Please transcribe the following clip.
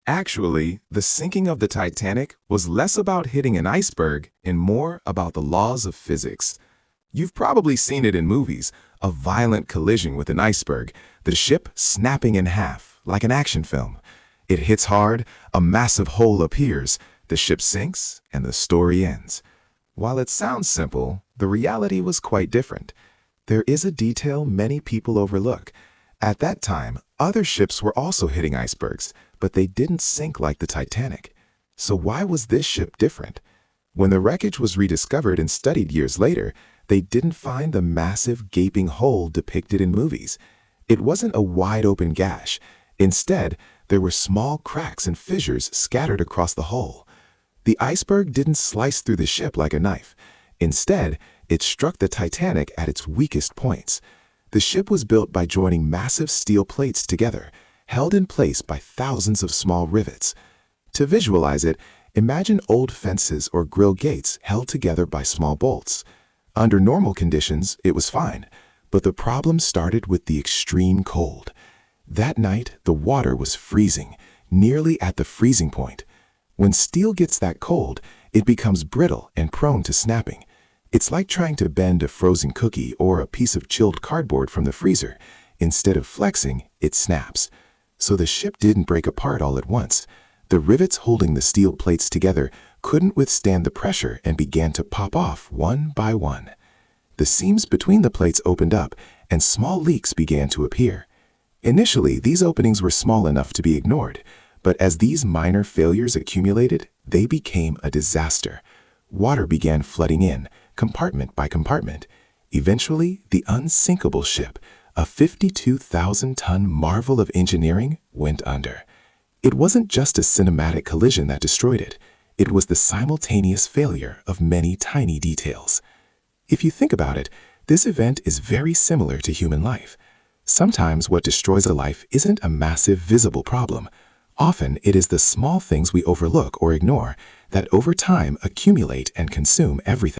Actually, the sinking of the Titanic was less about hitting an iceberg and more about the laws of physics. You've probably seen it in movies, a violent collision with an iceberg, the ship snapping in half, like an action film. It hits hard, a massive hole appears, the ship sinks, and the story ends. While it sounds simple, the reality was quite different. There is a detail many people overlook. At that time, other ships were also hitting icebergs, but they didn't sink like the Titanic. So why was this ship different? When the wreckage was rediscovered and studied years later, they didn't find the massive gaping hole depicted in movies. It wasn't a wide-open gash. Instead, there were small cracks and fissures scattered across the hull. The iceberg didn't slice through the ship like a knife. Instead, it struck the Titanic at its weakest points. The ship was built by joining massive steel plates together, held in place by thousands of small rivets. To visualize it, imagine old fences or grill gates held together by small bolts. Under normal conditions, it was fine, but the problem started with the extreme cold. That night, the water was freezing, nearly at the freezing point. When steel gets that cold, it becomes brittle and prone to snapping. It's like trying to bend a frozen cookie or a piece of chilled cardboard from the freezer. Instead of flexing, it snaps. So the ship didn't break apart all at once. The rivets holding the steel plates together couldn't withstand the pressure and began to pop off one by one. The seams between the plates opened up, and small leaks began to appear. Initially, these openings were small enough to be ignored, but as these minor failures accumulated, they became a disaster. Water began flooding in, compartment by compartment. Eventually, the unsinkable ship, a 52,000-ton marvel of engineering, went under. It wasn't just a cinematic collision that destroyed it. It was the simultaneous failure of many tiny details. If you think about it, this event is very similar to human life. Sometimes what destroys a life isn't a massive visible problem. Often it is the small things we overlook or ignore that over time accumulate and consume everything.